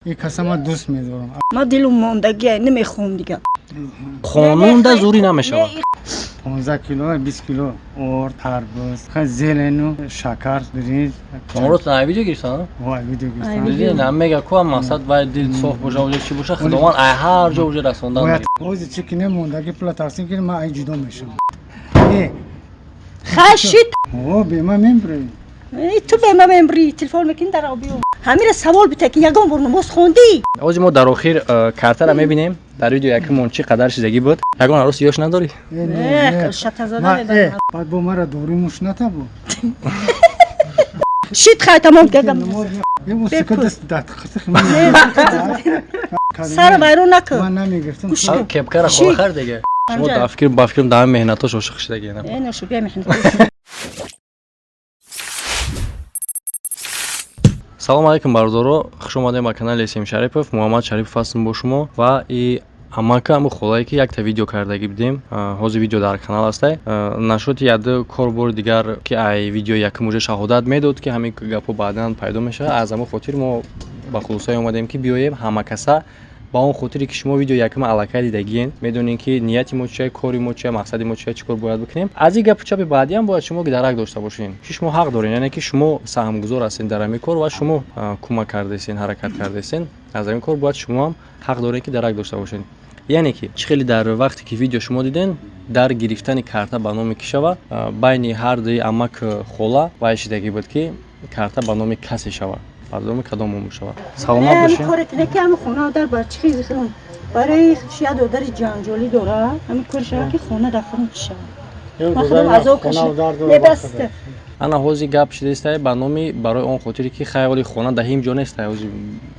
یک کسا دوست می‌دارم. ما دلم ماندگی نمیخوام دیگه. خانون دا زوری نمیشه. 15 کیلو 20 کیلو اور تربوز خیلی زیلنو شکر برنج امروز نه ویدیو گرفتن؟ وای ویدیو گرفتم دیدی نه میگه کو مقصد باید دل صاف باشه و چی باشه خداوند هر جا وجود رسوندن باید روز چی که نموندگی پلا تقسیم کنیم من ای جدا میشم خشید او به من میبری تو به من میبری تلفن میکنی در آبیو همین سوال بده که یگان بار نماز خوندی آج ما در آخر کارت را میبینیم در ویدیو یکمون چی قدر چیزگی بود یگان عروس یاش نداری نه شت زدن بعد با مرا دوری مش نتابو شید خیلی تمام کردم یه موسیقی دست داد سر بیرون نکن من نمیگرفتم کپکر خو خر دیگه شما دافکر بافکرم دام مهنتاش عاشق شده نه نه شو بیا مهنت салом алейкум бародаро хуш омадед ба канали Сим Шарипов. Муҳаммад Шарипов ҳастам бо шумо ва и амака аму холае ки якта видео кардаги будем ҳозир видео дар канал астай нашуди яд корбори дигар ки ай видео якм уже шаҳодат медод ки ҳамин гапо баъдан пайдо мешавад аз ҳамон хотир мо ба хулосае омадем ки биёем ҳама каса ба он хотире ки шумо видео якм аллакай дидагиен медонем ки нияти мо чия кори мо чия мақсади мо чия чӣ кор бояд бикунем аз ин гапу чапи баъди ҳам бояд шумо дарак дошта бошед ки шумо ҳақ доред яъне ки шумо саҳмгузор ҳастед дар ҳамин кор ва шумо кӯмак кардесен ҳаракат кардесен аз ҳамин кор бояд шумо ҳам ҳақ доред ки дарак дошта бошед яъне ки чӣ хеле дар вақте ки видео шумо диден дар гирифтани карта ба номи кишава байни ҳар дуи амак хола ва ишидагӣ буд ки карта ба номи касе шава мардуми кадом ум шава саломат бошед корет неки ҳам хона дар бачхи барои шия додари ҷанҷолӣ дора ҳамин корша ки хона дар хона чишава ана ҳозир гап шидестай ба номи барои он хотире ки хаёли хона дар ҳим ҷо нестай ҳозир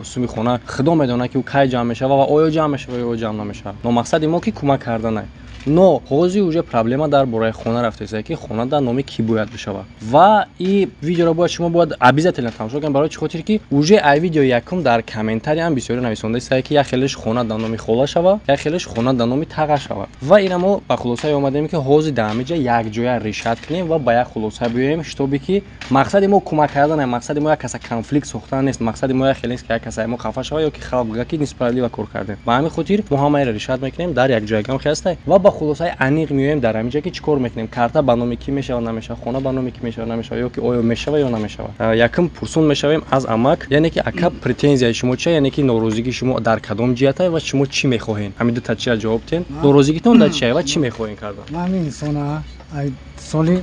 суми хона худо медона ки ӯ кай ҷамъ мешава ва оё ҷамъ мешава ё ҷамъ намешава но мақсади мо ки кӯмак карданай но ҳозир уже проблема дар бораи хона рафтеста ки хона дар номи ки бояд бишава ва и видеоро бояд шумо бояд обязательно тамошо кунед барои чӣ хотир ки уже ай видео якум дар комментари ҳам бисёре нависондаистае ки як хелеш хона дар номи хола шава як хелеш хона дар номи таға шава ва ина мо ба хулосае омадем ки ҳозир дар ҳамин ҷа якҷоя решат кунем ва ба як хулосае биёем шитоби ки мақсади мо кӯмак кардан мақсади мо як каса конфликт сохтан нест мақсади мо як хеле нест ки як каса мо хафа шава ё ки халқ бигӯяд ки несправедлива кор кардем ба ҳамин хотир мо ҳамаеро решат мекунем дар якҷоягам хестай ва ба хулосаи аниқ миёем дар ҳамин ҷа ки чӣ кор мекунем карта ба номи ки мешава намешава хона ба номи ки мешава намешава ё ки оё мешава ё намешава якм пурсун мешавем аз амак яъне ки ака претензияи шумо чия яъне ки норозигии шумо дар кадом ҷиҳатай ва шумо чӣ мехоҳед ҳамин дута чия ҷавоб ден норозигитон дар чия ва чӣ мехоҳед кардан ман ҳамин инсона ай соли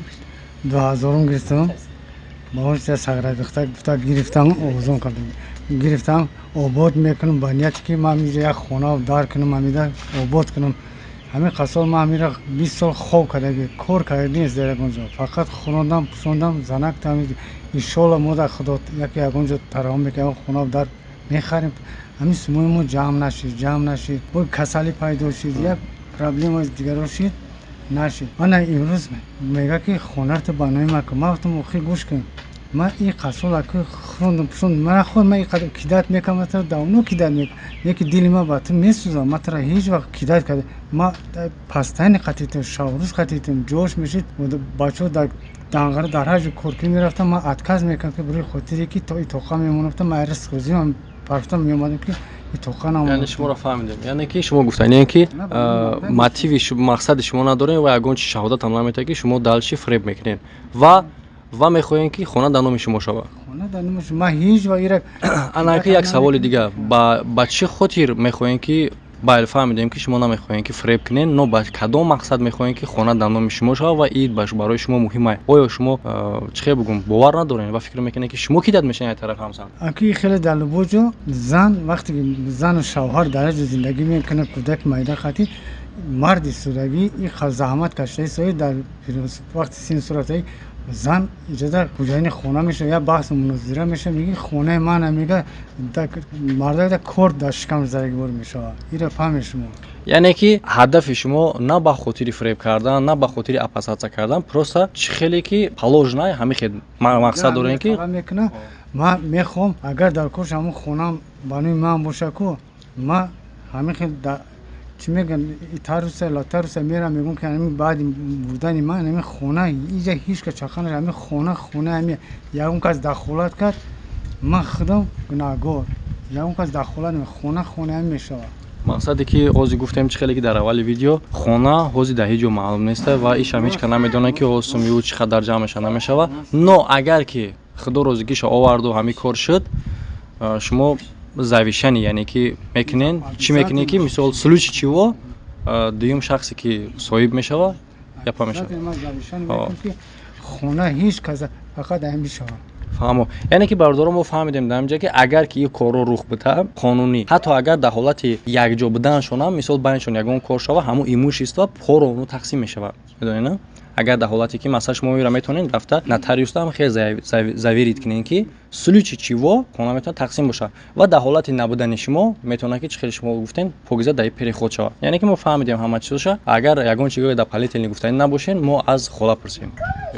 2000 гирифтам баҳои сагра гуфта гирифтам овозон кардам гирифтам обод мекунам ба нияте ки ман миҷа як хона дар кунам ҳамида обод кунам ҳамин қасол ман ҳамира 20 сол хоб кардаги кор карда нест дар ягон ҷо фақат хонондам пусондам занактам иншолла мо дар худо яке ягон ҷо таравом мекунем хона дар мехарем ҳамин сумои мо ҷамъ нашид бо касалӣ пайдо шид як проблемаи дигаро шид нашид ана имрӯз мега ки хонарто ба номи ман кун ман гуфтам охир гӯш кун ман ин қасол аки хӯрондам пусондам ман худ ман ин қадр кидат мекунам матара давно кидат мекунам неки дили ман ба ту месӯзам матара ҳеҷ вақт кидат карда ман пастайни қатитам шаврӯз қатитам ҷош мешид бачаҳо дар данғара дар ҳар ҷо коркӣ мерафтам ман отказ мекунам ки барои хотире ки то итоқа мемонавтам ман ризқозиам парфтам меомадам ки итоқа намонам яъне шуморо фаҳмидем яъне ки шумо гуфтанем ки мотиви мақсади шумо надорем ва ягон чи шаҳодатам наметад ки шумо далши фреб мекунед ва мехоҳем ки хона дар номи шумо шавад хона дар номи шумо ҳеҷ ва ира анаки як саволи дигар ба чӣ хотир мехоҳем ки байл фаҳмидем ки шумо намехоҳем ки фреб кунед но ба кадом мақсад мехоҳем ки хона дар номи шумо шавад ва ин барои шумо муҳимае оё шумо чӣ хел бигӯм бовар надоред ва фикр мекунед ки шумо кидат мешавед як тараф ҳамзан аки хеле дар лубоҷо зан вақте ки зану шавҳар дар ҷо зиндагӣ мекунад кӯдаки майда хати марди сурагӣ ин заҳмат кашидаи сои дар вақти син суратаи зан иҷода хуҷайини хона мешава як баҳс мунозира мешава меги хонаи мана мега марда кор дар шикам зарагибор мешава ира фаҳме шумо яъне ки ҳадафи шумо на ба хотири фреб кардан на ба хотири апасатса кардан просто чӣ хеле ки положенай ҳамин хел мақсад дорем ки мекунам ман мехоҳам агар дар корш ҳамон хонам ба номи ман боша ку ман ҳамин хел чӣ мегӯям итаруса латаруса мерам мегӯям ки ҳамин баъди бурдани ман ҳамин хона инҷа ҳеҷ кас чақа наша ҳамин хона ҳамин ягон кас дахолат кард ман худам гунаҳгор ягон кас дахолат хона хона мешавад. мақсаде ки ҳозир гуфтем чӣ хеле ки дар аввали видео хона ҳозир дар ҳеҷ ҷо маълум нест ва ишам ҳеҷ ка намедонад ки суми ӯ чӣ қадар ҷамъ меша намешава. Но агар ки худо розигиша оварду ҳамин кор шуд, шумо завишани яъне ки мекунен чӣ мекунен ки мисол случай чиво дуюм шахсе ки соҳиб мешава япа мешава. хона ҳеҷ кас фақат ам бишава. фаҳмо. Яъне ки бардора мо фаҳмидем дар инҷа ки агар ки ин корро рух бита қонунӣ, ҳатто агар дар ҳолати якҷо буданашон ҳам мисол байнашон ягон кор шава, ҳамон имущество поро оно тақсим мешавад. Медонед? Агар дар ҳолате ки масалан шумо мера метавонед рафта нотариусда ҳам хеле заверид кунед ки случай чиво хона метавонад тақсим боша ва дар ҳолати набудани шумо метавонад ки чӣ хеле шумо гуфтен покиза дар переход шавад. Яъне ки мо фаҳмидем ҳама чизоша. Агар ягон чизе дар полиэтелни гуфтани набошен, мо аз хола пурсем.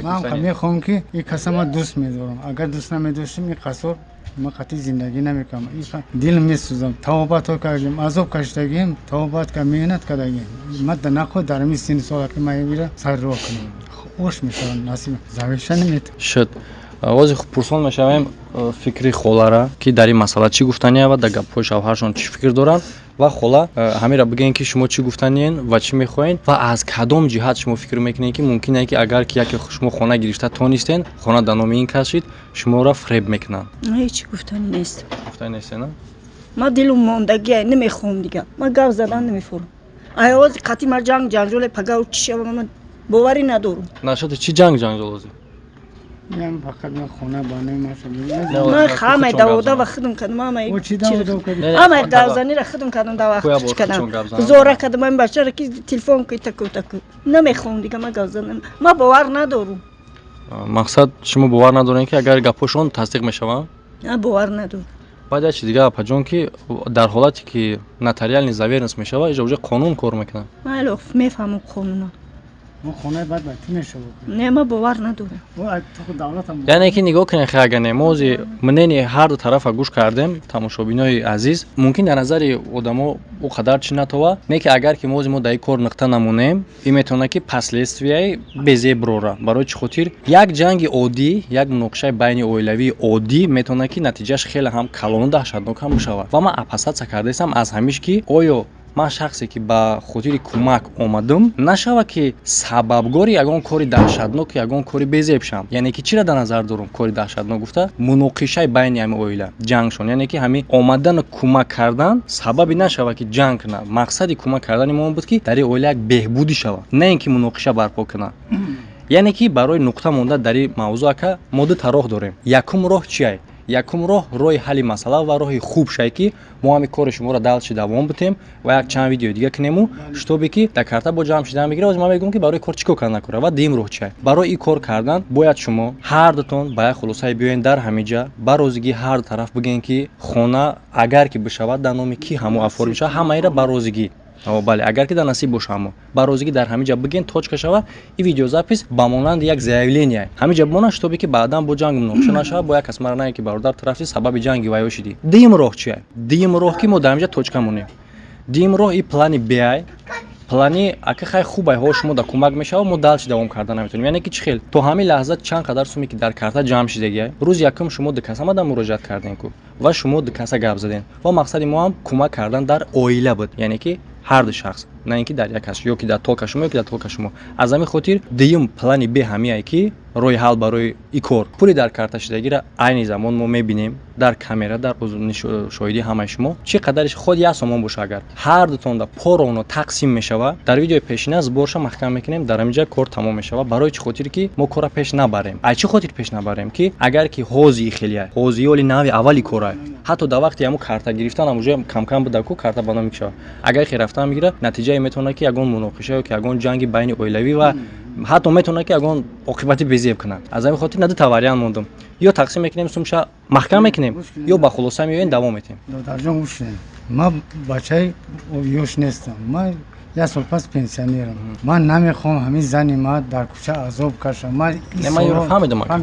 ман мехоҳам ки ин каса ма дӯст медорам. Агар дӯст намедоштим ин қасор ма қатъи зиндагӣ намекунам. Дил месӯзам. тавобатҳо кардем, азоб кашидагим, тавобат ка меҳнат кардагим. ма нақо дар ин син сола ки ма мира сар роҳ кунам. ош мешавам насиб завиша намет. Шуд. Ҳозир пурсон мешавем фикри холара ки дар ин масъала чӣ гуфтаниева, дар гапҳои шавҳаршон чӣ фикр доранд ва хола ҳамира бигӯен ки шумо чӣ гуфтаниен ва чӣ мехоҳед ва аз кадом ҷиҳат шумо фикр мекунед ки мумкин е ки агар ки яке шумо хона гирифта тонистен, хона дар номи ин кас шид, шуморо фреб мекунанд. ҳеҷ гуфтани нест. Гуфтани нест, не? ма дилум мондагия намехоҳам дига. Ма гап задан намефурам. ҳоз қатъи ма ҷанҷоле пагав чӣ шава ман боварӣ надорам. Нашуд чӣ ҷанҷол ҳозир? Миам фақат ман хона банои ма шуд. ман ҳамаи давода ва хидм кардам. ҳамаи гавзанира хидм кардам дар вақт чӣ кардам. зора кардам ин бачаро ки телефон ки таку намехоҳам дига ма гап задан. ма бовар надорам. Мақсад шумо бовар надоред ки агар гапҳошон тасдиқ мешаванд? бовар надорам. баъд як чиз дига апаҷон ки дар ҳолате ки нотариальный заверенс мешава, иҷо уҷа қонун кор мекунад. майло мефаҳмам қонуна. мо хонаи бад бати мешавад. не ма бовар надорам. яъне ки нигоҳ кунед агар не мо мнени ҳар ду тарафа гӯш кардем, тамошобинои азиз, мумкин дар назари одамо о қадар чӣ натова, не ки агар ки мо дар ин кор нуқта намонем, ин метавонад ки последствияи безеб брора. барои чӣ хотир як ҷанги оддӣ, як муноқишаи байни оилавии оддӣ метавонад ки натиҷааш хеле ҳам калону даҳшатнок ҳам бишавад. ва ман апасатса кардаистам аз ҳамиш ки оё ман шахсе ки ба хотири кӯмак омадам, нашава ки сабабгори ягон кори даҳшатнок, ягон кори безеб шам. яъне ки чиро дар назар дорам кори даҳшатнок гуфта? муноқишаи байни ҳамин оила, ҷангшон. яъне ки ҳамин омадану кӯмак кардан сабаби нашава ки ҷанг кунад. мақсади кӯмак кардани мо буд ки дар ин оила як беҳбудӣ шавад, не ин ки муноқиша барпо кунад. яъне ки барои нуқта монда дар ин мавзӯъ ака мо дута роҳ дорем. якум роҳ чие? якум роҳ роҳи ҳалли масъала ва роҳи хуб шай ки мо ҳами кори шуморо далчи давом битем ва як чанд видеои дига кунему, шутобе ки дар карта бо ҷамъ шидан мегира. ҳозир ман мегӯям ки барои кор чӣ кор кардан кора ва дуюм роҳ чия? барои ин кор кардан бояд шумо ҳар дутон ба як хулосае биёен дар ҳамиҷа ба розигии ҳар ду тараф бигӯен ки хона агар ки бишавад дар номи ки ҳамо оформид шавад, ҳамаира ба розигӣ. бале, агар ки дар насиб боша ҳамо ба розигӣ дар ҳамиҷа бигӯен точка шава ин видеозапис ба монанди як заявление ҳамиҷа бимонад, шутобе ки баъдан бо ҷанг муноқиша нашава, бо як кас мара нае ки бародар тарафти сабаби ҷанги вайо шидӣ. дуюм роҳ чия? дуюм роҳ ки мо дар ҳамиҷа точка монем. дуюм роҳ ин плани биай плани ака хай хуб айҳо шумо да кӯмак мешава, мо далчи давом карда наметавонем. яъне ки чӣ хел то ҳамин лаҳза чанд қадар суме ки дар карта ҷамъ шидагия, рӯзи якум шумо ду кас омада муроҷиат кардем ку ва шумо ду каса гап задем ва мақсади мо ҳам кӯмак кардан дар оила буд, яъне ки ҳар ду шахс, на ин ки дар як кас, ё ки дар толка шумо, ё ки дар толка шумо. аз ҳамин хотир дуюм плани бе ҳамие ки роҳи ҳал барои ин кор пули дар карта шидагиро айни замон мо мебинем дар камера, дар шоҳидии ҳамаи шумо чӣ қадариш худ як сомон боша. агар ҳар дутонда поро оно тақсим мешава, дар видеои пешина зборша маҳкам мекунем, дар ҳамиҷа кор тамом мешава. барои чӣ хотир ки мо кора пеш набарем. ай чӣ хотир пеш набарем ки агар ки ҳозии хелия ҳозиёли нави аввали кора, ҳатто дар вақти ҳамо карта гирифтанам уже кам буда ку карта бано мекшава. агар ки рафтан мегира, натиҷае метавонад ки ягон муноқиша ё ки ягон ҷанги байни оилавӣ ва ҳатто метавонад ки ягон оқибати безеб кунад. аз ҳамин хотир на дута вариант мондам, ё тақсим мекунем сумша маҳкам мекунем, ё ба хулоса меоем давом метем. додарҷон гӯш ма бачаи ёш нестам. ма як сол пас пенсионерам. ман намехоҳам ҳамин зани ма дар кӯча азоб кашам. ман ёро фаҳмидам ака.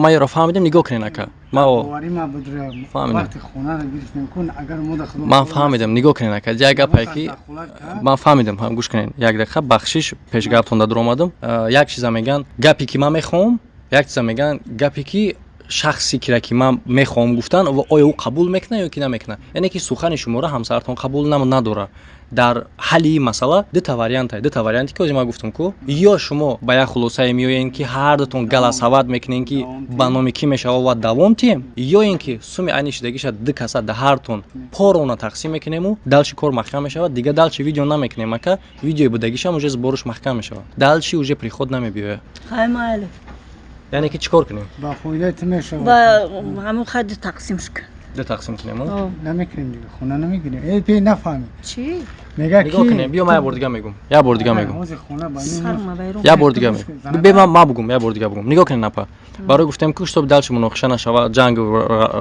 ман ёро фаҳмидам, нигоҳ кунед ака. ман фаҳмидам, нигоҳ кунед ака. як гапе ки ман фаҳмидам, гӯш кунед. як дақиқа бахшиш пеш гаптон дар омадам. як чиза меган гапе ки ман мехоҳам, як чиза меган гапе ки шахси ки ман мехоҳам гуфтан ва оё ӯ қабул мекунад ё ки намекунад. Яъне ки сухани шуморо ҳамсаратон қабул надора. Дар ҳалли ин масъала дута вариант ки ҳозир ман гуфтам ку ё шумо ба як хулосае меоян ки ҳар дутон галасават мекунен ки ба номи кӣ мешава ва давом тием ё ин ки суми айни шидагиша ду каса да ҳартон порона тақсим мекунему далчи кор маҳкам мешава дига далчи видео намекунем ака видеои будагишам уже збораш маҳкам мешава далчи уже приход намебиёя. Хаймали Яъне ки чӣ кор кунем? Ба хӯйдат мешава. Ба ҳамон хади тақсим шук. Ду тақсим кунем. Намекунем дига. Хона намегирем. Пе нафаҳмем. Чӣ? Мега ки биё ман як бор дига мегум. Як бор дига мегум. Сарма байрон. Як бор дига мегум. Бе ман бугум, як бор дига бугум. Нигоҳ кунед напа. Барои гуфтем ки чтоб далчи муноқиша нашава, ҷанг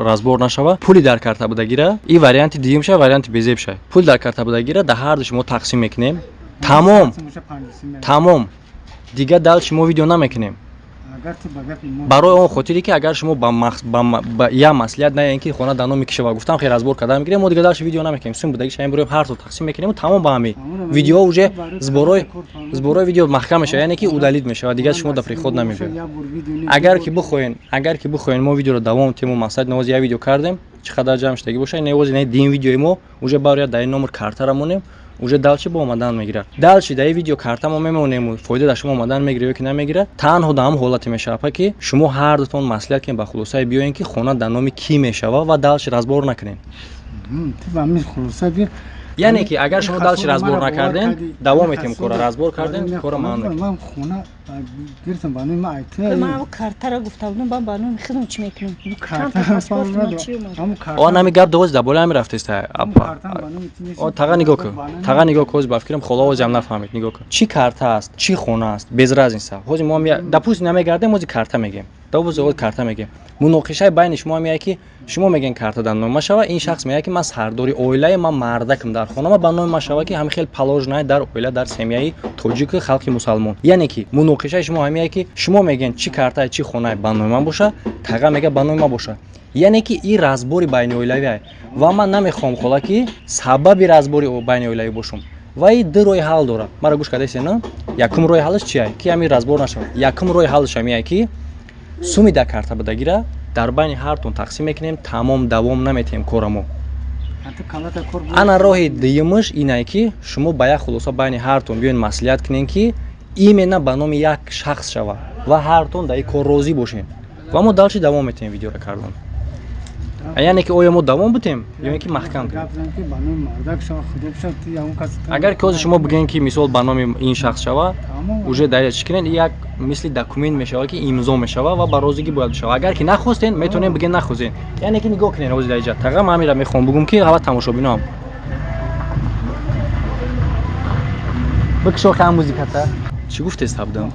разбор нашава, пули дар карта будагира, ин варианти дуюм ша, варианти безеб ша. Пул дар карта будагира да ҳар ду шумо тақсим мекунем. Тамом. Дига далчи мо видео намекунем. барои он хотире ки агар шумо ба я маслиҳат наёен ки хона дар номи кишава гуфтам хе разбор карда мегирем мо дига далши видео намекунем сум будагиш ҳамин бирем ҳар то тақсим мекунем тамом ба ҳами видео уже зборои видео маҳкам мешава яъне ки удалид мешава дига шумо дар приход намебиёед. Агар ки бихоҳен мо видеоро давом тему мақсад навози я видео кардем чӣ қадар ҷамъ шудагӣ боша навози не дин видеои мо уже барояд дар ин номер карта рамонем уже далчи ба омадан мегирад. Далчи дар видео карта мо мемонем фоида дар шумо омадан мегирад ё ки намегирад. Танҳо дар ҳам ҳолате мешава ки шумо ҳар дутон маслиҳат кунед ба хулосае биёен ки хона дар номи кӣ мешава ва далчи разбор накунед. яъне ки агар шумо далчи разбор накардем давом метем кора разбор кардем кора маъно ман хона гиртам ба номи ма айтам ман картара гуфта будам ба номи худам чӣ мекунем он ҳами гап довоз дар болаи ҳами рафтест тага нигоҳ кун тага нигоҳ кун ҳозир ба фикрам хола ҳозир ҳам нафаҳмед нигоҳ кун чӣ карта аст чӣ хона аст без разница ҳозир мо допустим намегардем ҳозир карта мегем ҳозир карта мегем муноқишаи байни шумо меяд ки шумо мегӯед карта дар номи ма шава ин шахс мегӯяд ки ман сардори оилаи ман мардакам дар хона ма ба номи ма шава ки ҳами хел положенае дар оила дар семияи тоҷики халқи мусалмон яъне ки муноқишаи шумо ҳамеяд ки шумо мегӯед чӣ картае чӣ хонае ба номи ман боша тага мегӯяд ба номи ма боша яъне ки ин разбори байниоилавие ва ман намехоҳам хола ки сабаби разбори байниоилавӣ бошам ва ин ду роҳи ҳал дорад маро гӯш кардасена якум роҳи ҳалаш чия ки ҳамин разбор нашавад якум роҳи ҳалаш ҳамеяд ки суми дар карта будагира дар байни ҳартон тақсим мекунем тамом давом наметем корамо ана роҳи дуюмаш инае ки шумо ба як хулоса байни ҳартон биёед маслиҳат кунед ки именно ба номи як шахс шава ва ҳартон дар ин кор розӣ бошед ва мо далчи давом метем видеоро кардан яъне ки оё мо давом бутем ё ки маҳкам агар ки ҳозир шумо бигӯед ки мисол ба номи ин шахс шава уже дар чӣ кунед як мисли документ мешава ки имзо мешава ва ба розигӣ бояд бишава агар ки нахостед метавонед бигӯед нахостед яъне ки нигоҳ кунед ҳозир дар ин ҷа тага ман ҳаминро мехоҳам бигӯм ки ҳава тамошобиноам бикшо ҳам музиката чӣ гуфтест абдам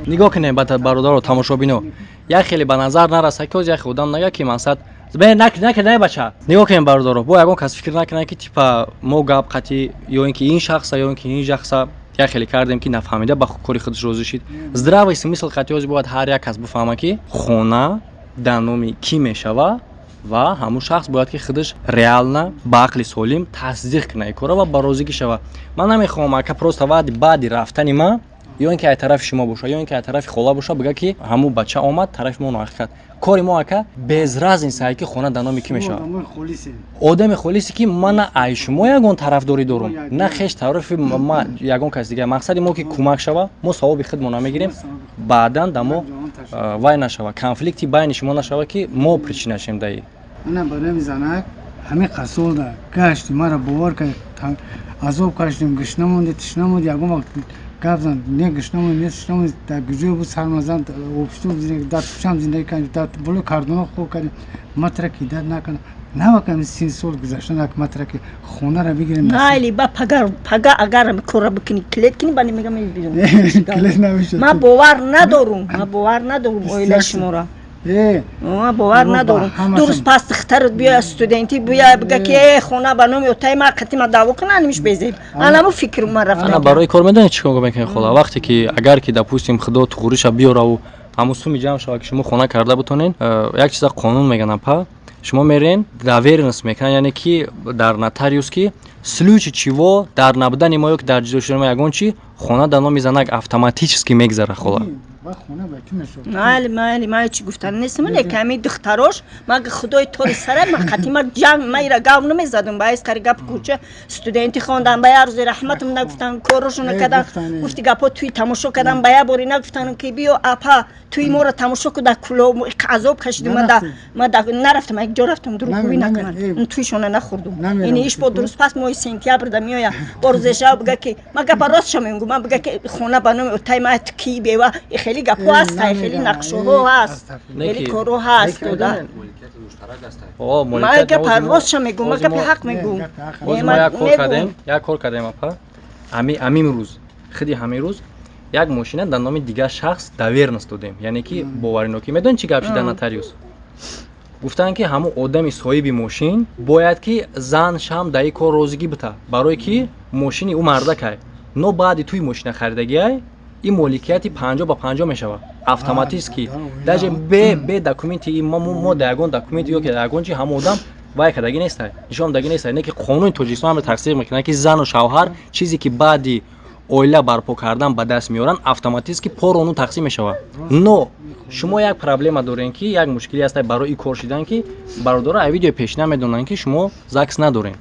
нигоҳ кунед бародаро тамошобино як хеле ба назар нараса ки ҳозир як одам нага ки мақсад накунед бача нигоҳ кунед бародаро бо ягон кас фикр накунад ки типа мо гап қатъи ё ин ки ин шахса ё ин ки ин шахса як хеле кардем ки нафаҳмида ба кори худаш розӣ шид здравый смысл қатъи ҳозир бояд ҳар як кас бифаҳма ки хона дар номи кӣ мешава ва ҳамун шахс бояд ки худаш реална ба ақли солим тасдиқ кунад ин кора ва ба розигӣ шава ман намехоҳам ака просто баъди рафтани ман ё ин ки ай тарафи шумо боша ё ин ки ай тарафи хола боша бига ки ҳамун бача омад тарафи мо ноҳақиқат кори мо ака без разница ки хона дар номи кӣ мешава одами холисе ки ман на ай шумо ягон тарафдорӣ дорам на хеш тарафи ман ягон кас дига мақсади мо ки кӯмак шава мо савоби худмо намегирем баъдан да мо вай нашава конфликти байни шумо нашава ки мо причина шем даи ана ба номи занак ҳамин қасолда гашти мара бовар кард азоб каштем гишна монди тишна монди ягон вақт гап зан не гишнамон не тишнамон дар гуҷӯ буд сармазан обштум дар тӯшам зиндагӣ кардем дар болои кардона хоб кардем матра ки дад накунам навакам 30 сол гузашта як матра ки хонара бигирем найли ба пага агар кора бикини клет кини бани мегам клет намешад ма бовар надорум оила шумора бовар надорум дуруст пастихтарат биёя студенти биёя бига ки хона ба номи отаи ма қатима даъво кунад нимиш безеб анаму фикр ма рафта ана барои кор медонед чӣ кор мекунед хола вақте ки агар ки допустим худо туғуриша биёраву ҳамун суми ҷамъ шава ки шумо хона карда бутонед як чиза қонун меганам па шумо мерен доверенность мекунед яъне ки дар нотариус ки случай чиво дар набудани мо ё ки дар ҷудо шудани мо ягон чи хона дар номи занак автоматически мегзара хола و خونه به کی میشد مالی چی گفتن نیست من کمی دختراش مگه خدای طور سره من قطیما جنگ میرا گاو نمیزدم باعث کاری گپ کوچه استودنتی خوندم بیا روز رحمتم نگفتن کارشون کردن گفتی گپا توی تماشا کردم بیا بوری نگفتن که بیا اپا توی مورا تماشا کد کلو عذاب کشیدم من نرفتم یک جا رفتم درو خوبی نکنن تویشون نخوردم این ایش با درست پس ماه سپتامبر دمیایا ورزشا بگه که ما گپ راست میگم من بگه که خونه بنام تایمات کی بیوا خیلی گپو هست خیلی نقشه‌ها هست خیلی کارو هست ما گپ راست میگم ما گپ حق میگم ما یک کار کردیم اپا همین روز خیلی همین روز یک ماشین در نام دیگه شخص داورنس دادیم یعنی که باورینوکی میدون چی گپ شده نوتاریوس گفتن که همون آدمی صاحب ماشین باید که زن شام دای کار روزگی بده برای که ماشینی او مردک نو بعد توی ماشین خریدگی این مالکیتی 50 با 50 میشوه اتوماتیکی даже به دکومنتی ما داگون دکومنتی که داگون چی هم آدم وای کداگی نیست نشون داگی نیست نه که قانون توجیه هم تقسیم میکنه که زن و شوهر چیزی که بعدی اویلا برپا کردن به دست میارن اتوماتیکی پر اون تقسیم میشوه نو شما یک پرابلم دارین که یک مشکلی هست برای این کار شدن که برادرها ای ویدیو پیش نمیدونن که شما زاکس ندارین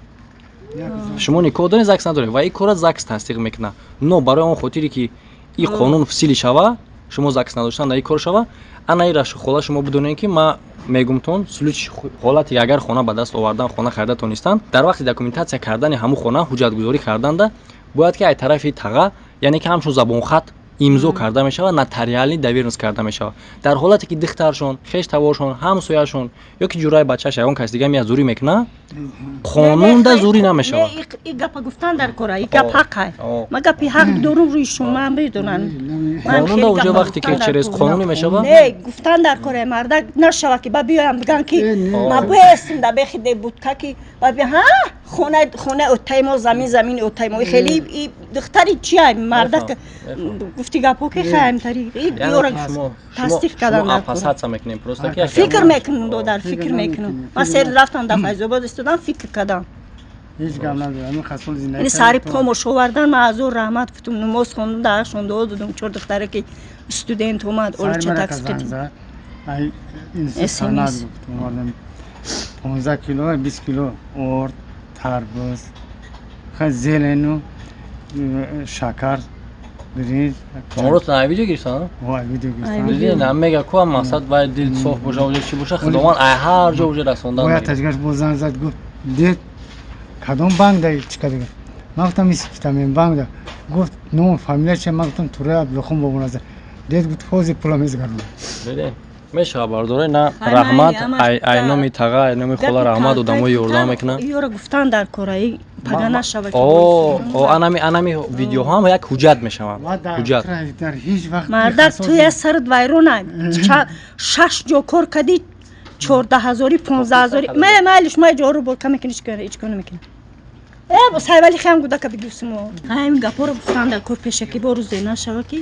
شما نکاح دارین زاکس ندارین و این کار زاکس تصدیق میکنه نو برای اون خاطری که این قانون فسیلی شوه شما زاکس نداشتن در این کار شوه انا این رشو خدا شما بدونین که ما میگمتون سلوچ حالتی اگر خونه به دست آوردن خونه خریده تونستن در وقت داکومنتاسیا کردن همون خونه حجت گذاری کردن ده باید که ای طرفی تقا یعنی که همشون زبان خط امضا کرده میشه و نوتاریالی داورنس کرده میشه در حالتی که دخترشون خیش توارشون همسایه‌شون یا که جورای بچه‌ش اون کس دیگه میاد زوری میکنه قانون ده زوری نمیشه این گپ گفتن در کار این گپ حق ما گپی حق دارم روی شما بدونن قانون ده اونجا وقتی که چرس قانونی میشه نه گفتن در کار مرد نشوه که با بیایم بگن که ما بایستیم در بخیده بود که با بیا ها خونه اوتای زمین اوتای ما خیلی دختری چیه مرد گفتی گپو که خایم طریق یورا تصدیق کردن ما افسات میکنیم پروستا که فکر میکنم دو در فکر میکنم من سر رفتم در فیض‌آباد استودم فکر کردم هیچ گام ندارم خاصول زندگی یعنی ساری پاموش آوردن من از اون رحمت فتم نماز خوندم درشون دادم چهار دختره که استودنت اومد اول چه تاکس کردیم ای این سناد اومدم 15 کیلو 20 کیلو ارد تربوز خیلی زیلنو شکر برنج امروز نه ویدیو گرفتن وای ویدیو گرفتن دیدی نه میگه کو مقصد باید دل صاف باشه و چی باشه خداوند هر جا وجود رسوندن باید تجربه بزن زد گفت دید کدوم بانک داری چیکار دیگه من گفتم میسپیتم بانک ده گفت نو فامیلی چه من گفتم توره بخون بابون از دید گفت فوزی پولا میزگرم دیدی میشه بارداره نه رحمت ای نامی تقا ای نامی خدا رحمت و دموی یردام میکنه یورا گفتن در کارای پگانا شبکه انمی ویدیو هم یک حجت میشم حجت در هیچ وقت مردک توی سرت وایرونه 6 جو کار کردی 14000 15000 مالش ما جارو بول کم کنیش کنه هیچ کنه میکنه با سایوالی خام گودا که بگوسمو همین گپا رو گفتن در کار پیشکی با روز دینا شبکه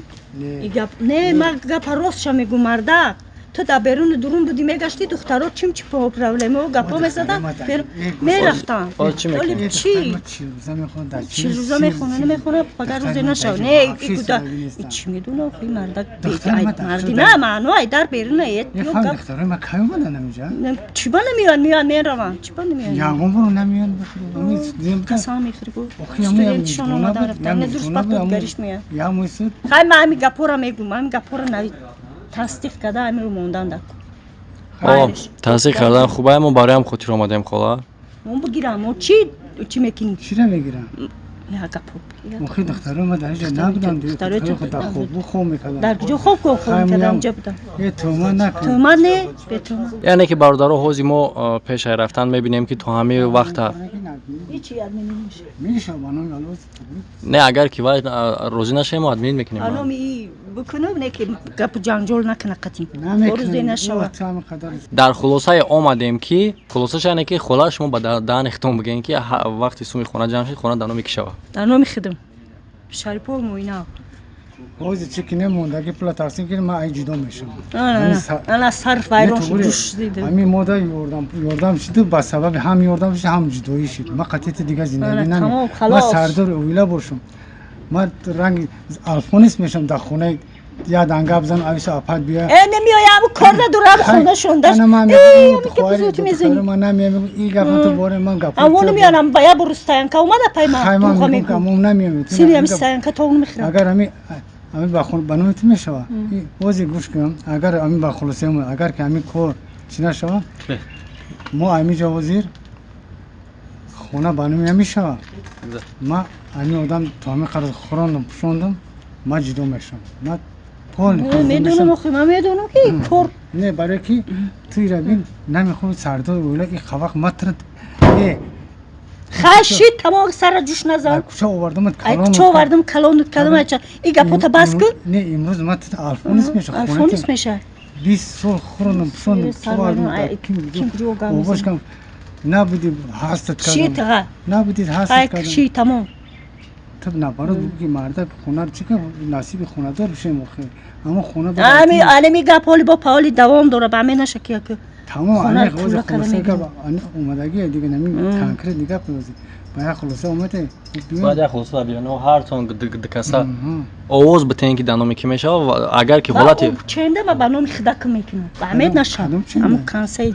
نه ما گپا راست شو میگم مردک تو در بیرون درون بودی میگشتی دخترها چی پرابلم و گپا میزدن میرفتن ولی چی روزا میخونه نمیخونه پدر روزی نشو نه این گودا چی میدونه این مردک مردی نه معنی در بیرون ایت دخترها ما کایم بدن نمیجا چی با نمیان میروان چی با نمیان یانگون برو نمیان بخیر کسا میخری بود استودنتشون اومدن رفتن درست پاتو گریش میان یا موسود خیلی من همین گپا رو میگم همین گپا رو نوید تصدیق کرده همین رو موندن دکن تصدیق کردن خوبه ما برای هم خاطر آمدیم خلا اون بگیرم چی میکنی؟ چی رو میگیرم؟ یا گپو مخی دخترها ما در اینجا نبودم دخترها خود خوب میکردم در کجا خوب میکردم اونجا بودم یه تومن نکن تومن نه به تومن یعنی که برادرها حوزی ما پیش رفتن میبینیم که تو همه وقت هیچی یاد نمیشه میشه بانون الوز نه اگر که وای روزی نشه ما ادمین میکنیم الان می بکنم نه که گپ جنجال نکنه قطعی روز نشوه در خلاصه آمدیم که خلاصش اینه که خلا شما با دهن اختم بگین که وقتی سومی خونه جمع شد خونه دانو میکشه در نام خدم شریپور موینا اوز چیکی نمونده که پلا تقسیم کنیم من ای جدا میشم انا صرف وایرون دوش دیدم همین مودا یوردم شد با سبب هم یوردم شد هم جدایی شد من قطعیت دیگه زندگی نمیم من سردار اویلا باشم من رنگ الفونیس میشم در خونه یا دنگاب زن آیسا آپاد بیا نمیایم کار ندارم خونه شوندش بزرگ میزنی من نمیام این گفت تو باره من گفت اون میانم باید برستاین که اومده پای من خیمه میگم اون نمیام سیری میستاین که تو اون میخرم اگر امی با خون بنویت میشوا وزی گوش کنم اگر امی با خلاصم اگر که امی کور چینا شوا ما امی جا وزیر خونه بنوی میشوا ما امی آدم تامی خرد خوران پشوندم ما جدو میشم ما میدونم آخه من میدونم که کور نه برای کی توی را بین نمیخوام سردار بوله این خواق مطرد خشی تمام سر جوش نزن کجا آوردم کجا آوردم کلون کدام اچا این گپوت باز کن نه امروز ما آلفونس میشه آلفونس میشه 20 سال خورنم پسوندم آوردم کیم جو باش کم نبودی حاست کردم چی تغا نبودید حاست کردم چی تمام تب نبارد بگی مرد خونه چی که نصیب خونه دار بشه مخه اما خونه عالمی گپالی با پالی دوام داره به من نشکیه که تمام انا خلاص خلاصه که اومدگی دیگه نمی کنکر دیگه پروزی باید خلاصه اومده باید خلاصه بیان و هر تون دکسا آواز بتین که دانو میکی میشه اگر که حالتی چنده با بانو میخدک میکنه با همه نشه اما کانسی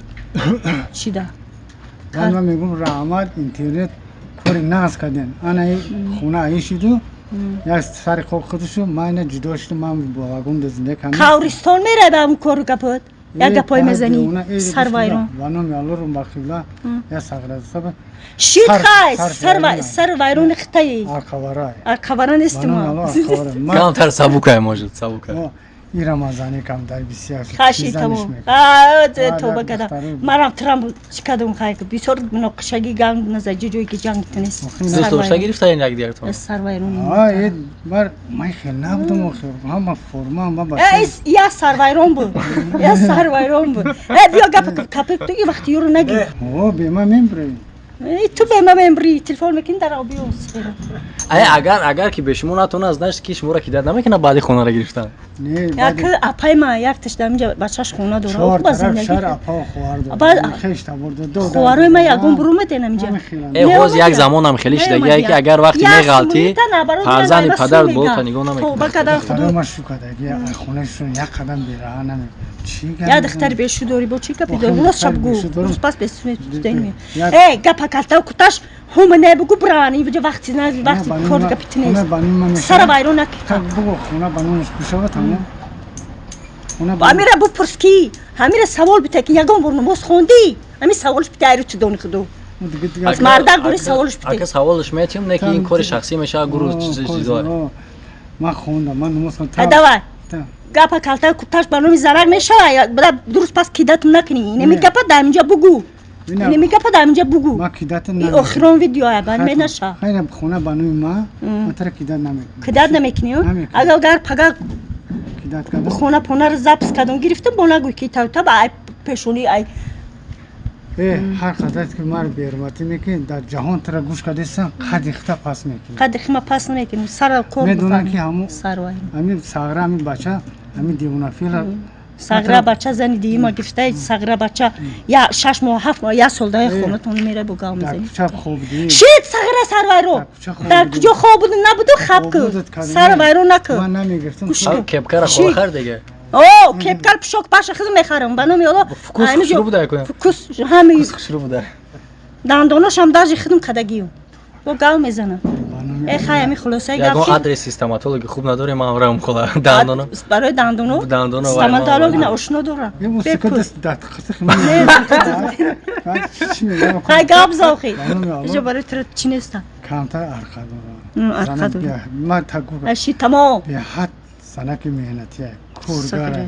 چی ده من میگم رحمت اینترنت کاری ناز کردن انا خونه ایشیدو یا سر خودشو من جدا شدم من با واگن زنده کردم کاورستان میره به اون کار گپوت یا گپای مزنی سر وایرون وانو میالو رو مخیلا یا ساغر سب شیت خای سر وایرون خطایی آرکواران استما کم تر سبوکای موجود سبوکای این رمضانی کم در بسیار خاشی تمام توبه کردم مرام ترام چیکادم خای که بیشتر مناقشگی گنگ نزدی جوی که جنگ تنیس دوست گرفت این یک دیگر تو سر وایرون این بار من خیلی نبودم آخه هم فرما هم با یا سر وایرون بود یا سر وایرون بود بیا گپ تو این وقتی رو نگی به من میبری تو به من میبری تلفن میکنی در آبیوس اگر که به شما نتونه از نشت که شما را کیدت نمیکنه بعدی خونه را گرفتن نه یک اپای ما یک تش دم بچه‌ش خونه داره چهار طرف شهر اپا خوارد خشت آورد دو خوارو ما یگون برو متنم اینجا باز یک زمان هم خیلی شده که اگر وقتی میغلطی فرزند پدر بود تا نگاه نمیکنه توبه کردن خدا ما شو کردگی خونهشون یک قدم بیراه نمی چی یا دختر بهشو داری با چی کپی داری روز شب گو روز پس بسونه دنمی گپا کالتا کتاش هم نه بگو برانی بجا وقتی نه وقتی کار کپیت نیست سر وایرون نکیتا بگو خونه بانونش بشوه تمام امیره بپرس کی همیره سوال بته که یگان برو نماز خوندی همین سوالش بته ایرو چی دونی خدو از مردک گوری سوالش بته اگه سوالش میتیم نه که این کار شخصی میشه گروه چیزا من خوندم من نماز خوندم ادوار گپا کالتا کتاش بانومی زرق میشه درست پس کیدت نکنی نمی گپا در اینجا بگو نمی گپا در اینجا بگو ما کیدت نمیکنم آخرون ویدیو بان می نشه خیلی خونه بانوی ما متر کیدت نمیکنم کیدت نمیکنی اگر پگا خونه پونه رو زبط کردم گرفتم با نگوی که تا با پیشونی ای هر قدر که ما رو بیرماتی میکنی در جهان تر گوش کردیستن قد اختا پس میکنی قد اختا پس نمیکنیم سر کور میدونن که همون سر همین ساغره همین بچه همین دیونا فیل ساغره بچه زنی دیگه ما گفته ساغره بچه یا 6 ماه 7 ماه یا سالده خونه تون میره بگم میزنی در کچه خوب دی شید ساغره سر وایرو در کجا خواب بود نبود خب که سر وایرو نکن من نمیگفتم کپکر خواه خر دیگه اوه کپکر پشوک پاش خود میخرم بنام یالا فکوس شروع بوده کنم فکوس همین شروع بوده دندوناش هم داجی خودم کدگیو با گاو میزنم ای خیلی خلاصه گفت یگان آدرس سیستماتولوژی خوب نداره ما اورم کلا دندونو برای دندونو سیستماتولوژی نه آشنا داره یه موسیقی دست داد خیلی های گاب زاخی اینجا برای تو چی نیست کمتر ارقا داره ما تگو اشی تمام به حد سنک مهنتیه کورگاره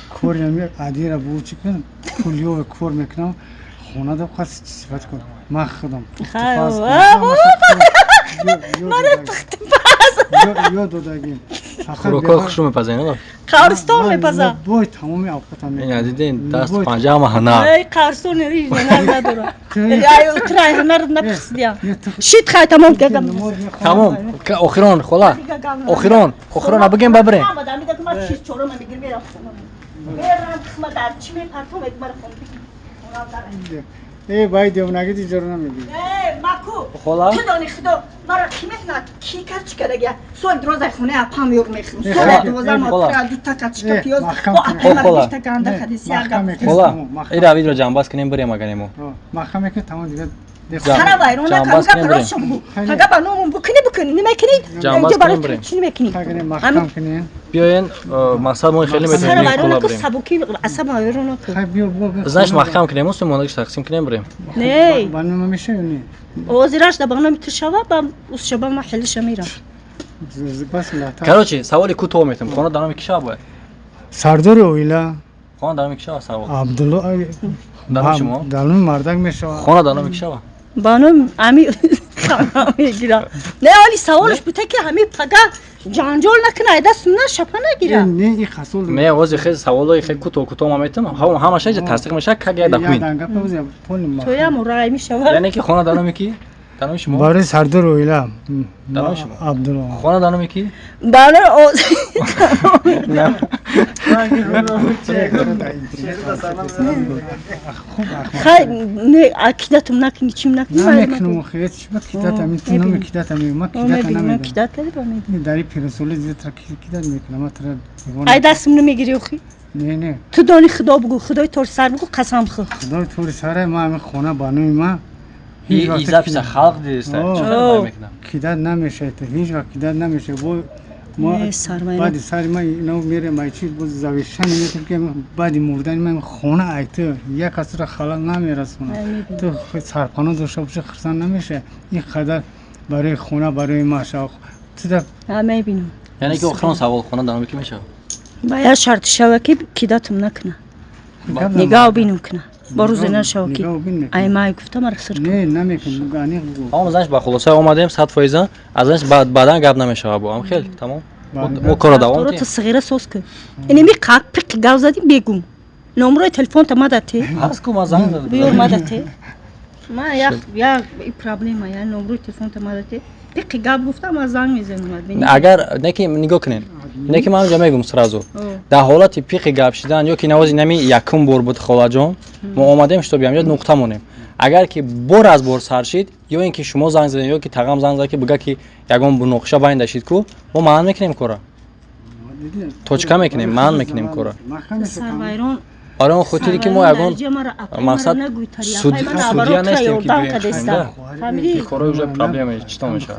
کور یمی عادی را بو چکن پولیو کور میکنم خونه دو خاص صفت کن ما خودم مرا تخت پاس یاد دادگیم کروکا خوشو میپزه نه کارستان میپزه بای تمامی اوقاتم این دیدین دست پنجه ما هنر ای کارستان ریج هنر نداره ای اوترای هنر نپسدیا شیت خای تمام کردم تمام اخرون خلا اخرون ابگیم ببره آمدم میگم من چیز چورم میگیرم میرم خونه میرم خدمت در چی میپرتم یک مرا خونه باید دیونگی دیجور نمیگی ماکو خلا تو دانی خدا مرا کی میخنه کی کرد چی کرده سوال دروازه خونه اپام یور میخنم سوال دروازه ما کرد دو تا کچکا پیاز و اپام بیشتر کنده خدیسی اگه خلا این روید رو جنباز کنیم بریم اگه محکمه که تمام دیگه سر وایرون نکنم که پراش شو فقط بانو بکنی نمیکنی جنباز کنیم بریم چی نمیکنی اگه محکم کنین بیاین مقصد ما خیلی سر میتونیم وایرون کلا نکن بریم سبوکی اصلا وایرون نکن خب بیا بابا زنش محکم کنیم اون مونگش تقسیم کنیم بریم نه بانو میشه نه وزیرش دباغنا میتشوا با اس شبا ما حلش میرم بس لاتا короче سوالی کوتاه میتونم خونه دارم میکشه باید سردار اویلا خونه دارم میکشه سوال عبدالله دارم شما دالون مردک میشه خونه دارم میکشه بانو امی میگیرم نه ولی سوالش بوده که همین پگا جانجول نکنه دست نه شپا نگیرم نه این خسول نه واسه خیلی سوالای خیلی کوتاه ما میتونم همه چیز تصدیق میشه که گیدا کوین دنگا پوزه پول ما تو یا مرای میشه یعنی که خونه دارم میکی دارم شما باره سردار اویلا دارم شما عبدالله خونه دارم میکی بانو نه خیلی نه عقیدتم نکنی چیم نکنی نمیکنم خیلی چی بود کیدت همین تو نمی کیدت همین ما کیدت من نمیدم کیدت کردی با من داری پیرسولی زیاد تر کیدت میکنم ما تر ای دستم نمیگیری اخی نه تو دانی خدا بگو خدای تو سر بگو قسم خو خدای طوری سره ما همین خونه بانوی ما ایزا پیش خلق دیست چرا میکنم کیدت نمیشه تو هیچ وقت کیدت نمیشه ما بعد سر ما اینو میره مایچی بود زویشن میگم که بعد مردن من خونه ایت یک کس را خلق نمیرسونه تو سرپناه داشته باشه خرسان نمیشه این قدر برای خونه برای ما شاخ تو همه بینم یعنی که آخران سوال خونه دارم میکی میشه باید شرط شوکی کیدتم نکنه نگاه بینم کنه با روز نه شوکی ای مای گفتم مرا سر نه نمیکنم گانی گو اما زنش با خلاصه اومدیم 100% ازش بعدا گپ نمیشه با هم خیلی تمام مو کار دوام تو صغیره سوس که اینی می قاق پک گاو زدی بگم نمره تلفن تا مدته هست کو ما زنگ زدم بیور مدته ما یا این پرابلم یا نمره تلفن تا مدته پک گاو گفتم ما زنگ میزنم اگر نکی نگاه کنین نکی من جمع میگم سرازو در حالت پیق گپ شدن یا که نوازی نمی یکم بار بود خاله جان ما اومدیم شتو بیام یا نقطه مونیم اگر که بار از بار سر شید یا اینکه شما زنگ زدین یا که تقام زنگ زد که بگه که یگان بو نقشه باین داشتید کو ما مان میکنیم کورا توچکا میکنیم مان میکنیم کورا سروایرون آره اون خاطری که ما یگان مقصد سودیا نیستیم که فهمیدی کورا вже проблема چطور میشه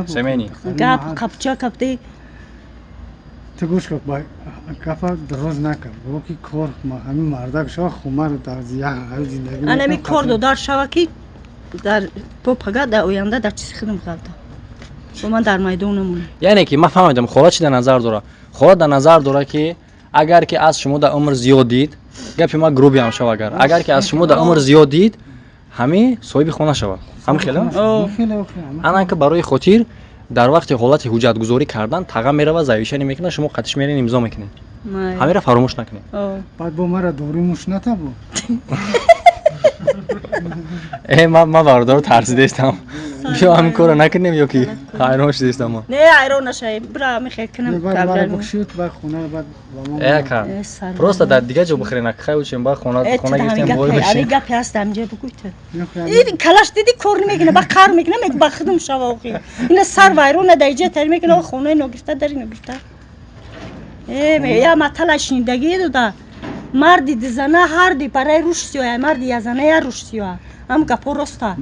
سمینی گپ کپچا کپتی تو گوش کن با کفا درست نکن بگو که کار همین مردک شو خمر در زیاه زندگی انا می کار دو دار شو کی در پاپاگا در آینده در چیز خدمت کرده با من در میدانمون یعنی که من فهمیدم خدا چی در نظر داره خدا در نظر داره که اگر که از شما در عمر زیاد دید گپی ما گروبی هم شو اگر که از شما در عمر زیاد دید همین صاحب خونه شو هم خیلی انا که برای خاطر در وقت حالت حجت گذاری کردن تقام میره و زایشنی میکنه شما قطعش میرین امضا میکنین همین را فراموش نکنین بعد با مرا دوری موش نتا بو ما باردار ترسیده استم بیا همین کارو نکنیم یا کی حیرانش دیستم ما نه حیران نشای برا میخواد کنم بعد بخشیت با خونه بعد اکا просто در دیگه جو بخرین خیلی چیم با خونه گفتیم وای بشه علی گپ هست امجه بگو تو این کلاش دیدی کار میکنه با کار میکنه میگه با خودم شو اوکی این سر وایرون دیجه تر میکنه خونه نو گرفته داری نو گرفته یا مثلا شیندگی دو مردی دیزنه هر دی برای روش سیاه مردی یا زنه یا روش سیاه هم گپو رستا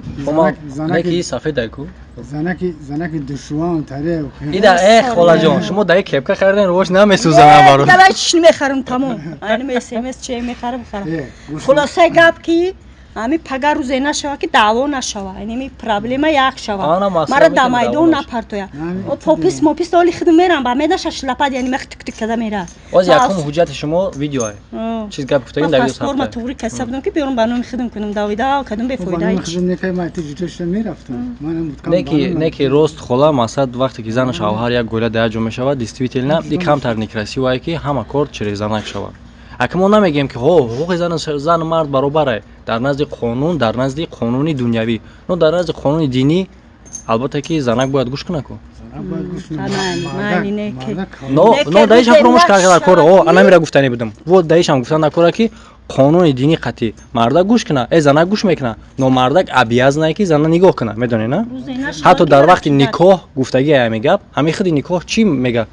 زنه کی سفید کو زنه کی دشوان تره ایدا خاله جان شما دای کپکا خریدین روش نمیسوزن برو دیگه چی میخرم تمام اینم اس ام اس چه میخرم خلاصه گپ کی همین پگا روز نشوا که دعوا نشوا یعنی پرابلم یک شوا مرا دمایدون نپرتویا پوپیس موپیس دولی خدم میرم با میداش شلپاد یعنی مخ تک تک کدا میرا از یکم حجت شما ویدیو چیز گپ گفتین در ویدیو فرما توری کسب بدم که بیرون بانو خدم کنم داویدا کدوم به فایده من خدم نکای ما تجوش میرفتم من نکی روست خلا مقصد وقتی که زن شوهر یک گوله در جمع شود دیستویتل نه دی کم تر نکراسی وای که همه کارت چری زنک شود اما ما نمیگیم که حقوق زن و مرد برابره در نزد قانون در نزد قانونی دنیوی نه در نزد قانون دینی البته که زنک باید گوش کنه کو نه دایش هم فراموش کرده کار انا میره گفتنی بودم و دایش هم گفتن نکوره که қонуни дини қатъӣ мардак гӯш кина зана гӯш мекуна но мардак обязан ки зана нигоҳ кина медонӣ на ҳатто дар вақти никоҳ гуфтаги ҳами гап ҳамин худи никоҳ чӣ мега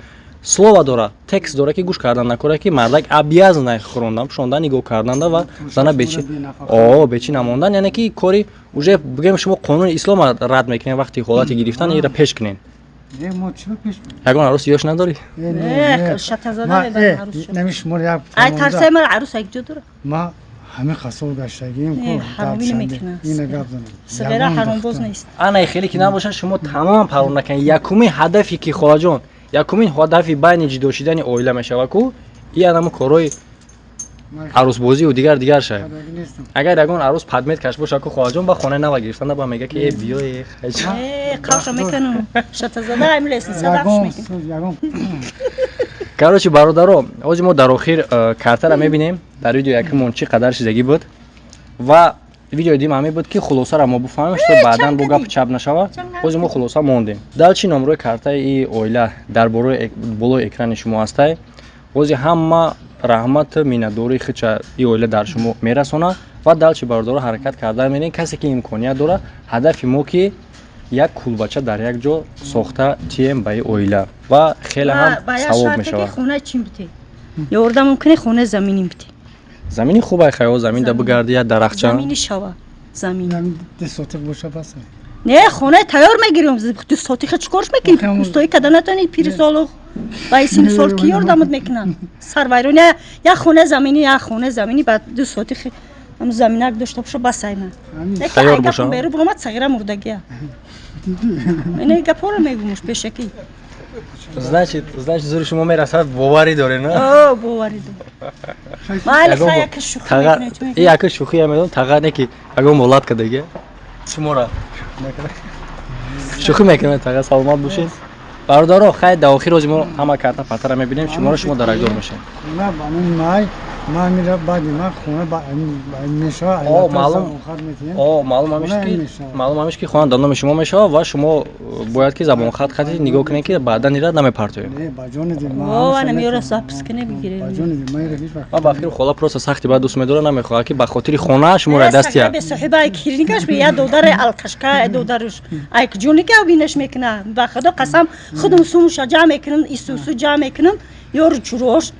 слова дора текст дора ки гӯш кардан накора ки мардак обязан хӯрондан пушондан нигоҳ карданда ва зана бечи бечи намондан яъне ки кори уже бигем шумо қонуни ислом рад мекунед вақти ҳолати гирифтан ира пеш кунед ягон арӯс ёш надорӣ ҳамин қасоб гаштагием ана хеле ки набошад шумо тамом парвон накунед якумин ҳадафи ки холаҷон якумин ҳадафи байни ҷудо шидани оила мешавад ку и анамо корои арӯсбозию дигар шаед агар ягон арӯс падмет каш бошад ку холаҷон ба хонаи нава гирифтанда ба мега ки биё короче бародаро ҳозир мо дар охир картара мебинем дар видео якимон чӣ қадар шидагӣ буд ва видеои дим ҳамин буд ки хулосара мо буфаҳмем што баъдан бо гап чап нашавад ҳозир мо хулоса мондем далчи номрои картаи и оила дар болои экрани шумо ҳастай ҳозир ҳама раҳмат миннатдори хича и оила дар шумо мерасонад ва далчи бародаро ҳаракат карда менен касе ки имконият дорад ҳадафи мо ки як кулбача дар як ҷо сохта тием ба и оила ва хеле ҳам савоб мешавад ёрда мумкине хонаи заминӣ бите замини хубай хаё замин да бигарди як дарахча замини шава замин десотиқ боша бас не хонаи тайёр мегирем дусотиқа чикорш мекунем устои када натони пири солу ба сини сол ки ёрдамат мекунанд сарвайрон як хонаи заминӣ ба дусотиқи ам заминак дошта боша басайна тайёр боша беру бромад сагира мурдагия ина гапора мегумуш пешаки значит зури шумо мерасад боварӣ доред на боварӣ доред майли як шӯхӣ мекунед як шӯхӣ медон тага не ки ягон молат кадаги шумора шӯхӣ мекунед тага саломат бошед бародаро хай дар охир ҳозир мо ҳама карта партара мебинем шуморо шумо дарагдор мешед маълум ҳамеш ки хона дар номи шумо мешавад ва шумо бояд ки забонхат хати нигоҳ кунед ки баъдан ира намепартоед ва ба фикр хола просто сахти ба дӯст медора намехоҳад ки ба хотири хона шуморо дастия خودم سومش جمع میکنم ایسوسو جمع میکنم یور جروش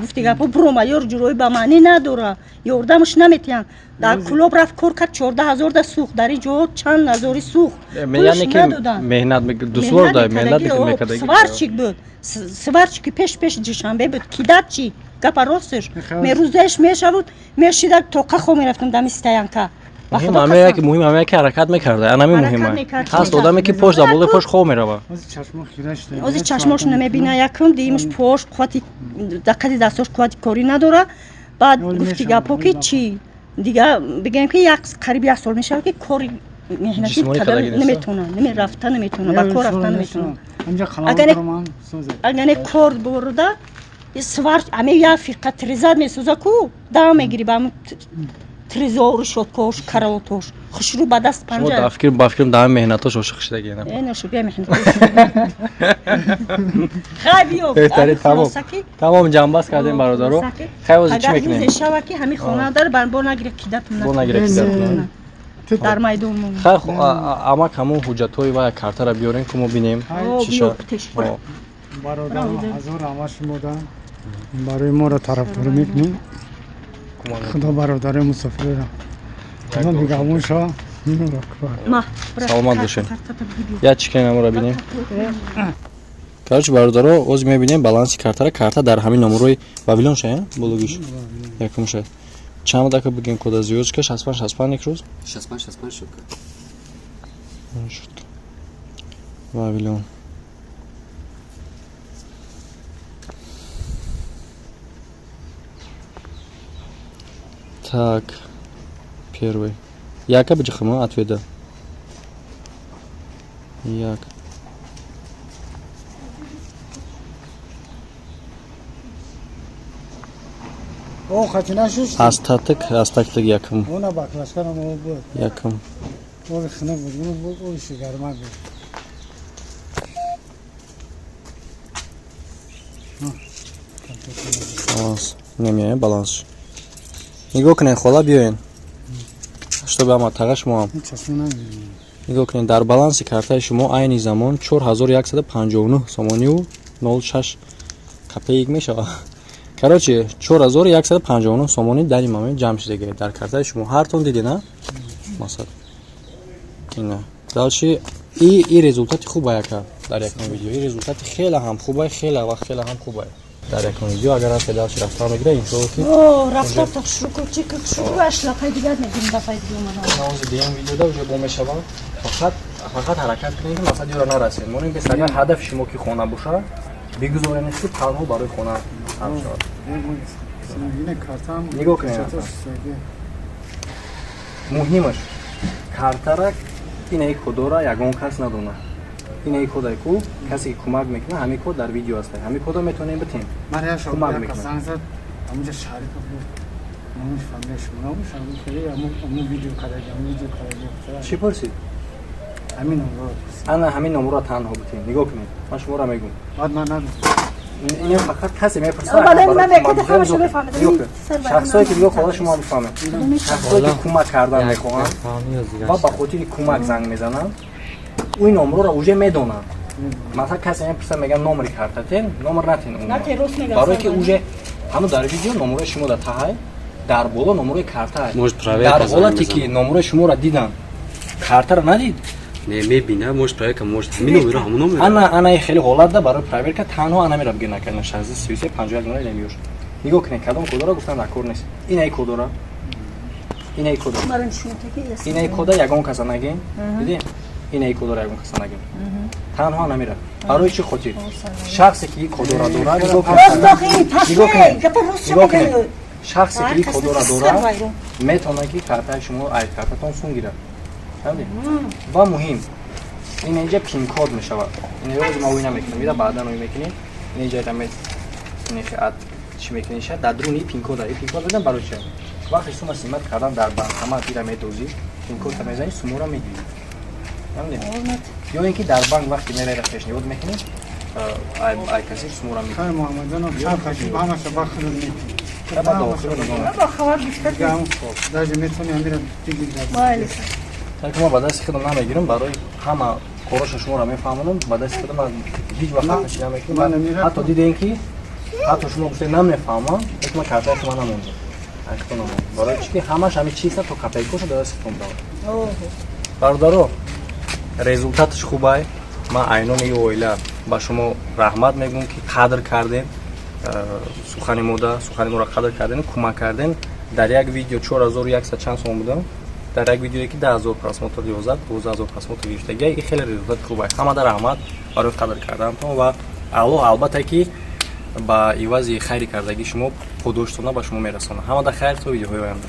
گفتی گپو بروما یور جروی با معنی نداره یوردمش نمیتیم در کلوب رفت کار کرد 14000 تا سوخت در جو چند هزاری سوخت یعنی که مهنت دشوار داره مهنت میکنه سوارچیک بود سوارچیک پیش جشنبه بود کیدات چی گپا راستش میروزش میشود میشید توقع خو میرفتم دم استیانکا مهم همه که حرکت میکرده انمی مهمه هست آدمی که پشت دبول پشت خواب میروه از چشماش نمیبینه یکم دیمش پشت قوتی دقیقی دستاش قوتی کاری نداره بعد گفتی گپا که چی دیگه بگم که قریب یک سال میشه که کاری مهنتی کردن نمیتونه رفتن نمیتونه با کار رفتن نمیتونه اگر کار برده سوار همه یا فرقه تریزاد میسوزه کو دام میگیری با трезор шоткош каравотош хушру ба даст панҷа шумо ба фикрам дами меҳнатош ошиқ шидагӣ на ношо бия меҳнатош хай биё беҳтари тамом ҷамъбаст кардем бародаро хай ҳозир чӣ мекунем агар шава ки ҳамин хона дар бо нагиря кидатун дар майдон хай амак ҳамон ҳуҷҷатҳои ва картара биёрем ки мо бинем чӣ шад бародаро ҳазор ҳама шумода барои моро тарафдорӣ мекунем خدا برادر مسافر را خدا نگهبان شو سلامت باشین یا چیکن ما را ببینیم короче бародаро ҳозир мебинем баланси картара карта дар ҳамин номерои вавилон шая бологиш якум шая чанд дака бигем кода звёздочка 65 як рӯз 65 шуд вавилон Так, первый. Яка бджихама отведа. Як. О, хатина шуш. Астактык якым. Она баклашкана мо бу. Якым. О, хина бу шигарма бу. نمیاد بالانس. نگاه کنین خاله بیاین. اشتباه ما تاگه شما. نگاه کنین در بالانس کارت شما عین زمان 4159 سومانی و 06 کپیک میشه. короче 4159 сомонӣ дар ин момент ҷамъ шудагӣ дар картаи шумо ҳартон дидӣ на масалан ина далши и результати хуба яка дар якон видео и результати хеле ҳам хуба хеле ва хеле ҳам хуба дар якон видео агар ҳаст далши рафтар мегира иншоалло ки рафтар так шуку чик шуку ашлақай дигар мегирим дафаи диюмана наози диям видеода уже бо мешава фақат ҳаракат кунед ки масъад ёра нарасед монем бес агар ҳадафи шумо ки хона боша бигузоренед ки танҳо барои хона ҳам шавад нигоҳ кунед муҳимаш картара инаи кодора ягон кас надона инаи кодай ку касе ки кӯмак мекунад ҳамин код дар видео аст ҳамин кода метавонем битем кӯмак мекунад чӣ пурсид ана ҳамин номро танҳо битем нигоҳ кунед ман шуморо мегӯм ин фақат касе мепурсад шахсое ки диго хола шумо бифаҳмед шахсое ки кӯмак кардан мехоҳанд ва ба хотири кӯмак занг мезананд уи номроро уже медонанд масалан касе мепурсад мегӯяд номри картатен номр натен барое ки уже ҳану дар видео номрои шумо дар таҳай дар боло номрои карта дар ҳолате ки номрои шуморо дидан картаро надид мебина может проверка может ҳамин номеро ҳамон номеро ана хеле ҳолатда барои проверка танҳо ана мера бигир накардан 63 51 номер немиёш нигоҳ кунед кадом кодора гуфтан дар кор нест инаи кодора инаи кодора инаи кода ягон каса нагем дидем инаи кодора ягон каса нагем танҳо ана мера барои чӣ хотир шахсе ки кодора дорад нигоҳ кунед шахсе ки кодора дорад метавонад ки картаи шумо ай картатон сум гирад ва муҳим ин инҷа пин код мешавад инҷа ма ӯй намекунем вида баъдан ӯй мекунем инҷа чӣ мекунем ша дар дуруни пин кода пин код бедан барои чӣ вақти сума симат кардан дар банкомат ира медозӣ пин кодта мезанӣ сумора мегирӣ ё ин ки дар банк вақти мераира пешниҳод мекунем ай каси сумора ма ба дасти худам намегирам барои ҳама короша шуморо мефаҳмонам ба дасти худам ҳеҷ вақт хатоши намекунам ҳатто дидем ки ҳатто шумо гуфтед намефаҳмам ма картаи шумо намонда барои чӣ ки ҳамаш ҳамин чиза то капейкоша ба дасти худам давад бародаро результаташ хубай ман айнони оила ба шумо раҳмат мегӯям ки қадр кардем сухани мода сухани моро қадр кардем кӯмак кардем дар як видео 4100 чанд сом будам дар як видеое ки 10000 просмотр 12000 просмотр гирифтага ин хеле результат хуб аст ҳамада раҳмат барои қадр карданатон ва албатта ки ба ивази хайри кардагии шумо подоштона ба шумо мерасонам ҳамада хайр то видеоҳои оянда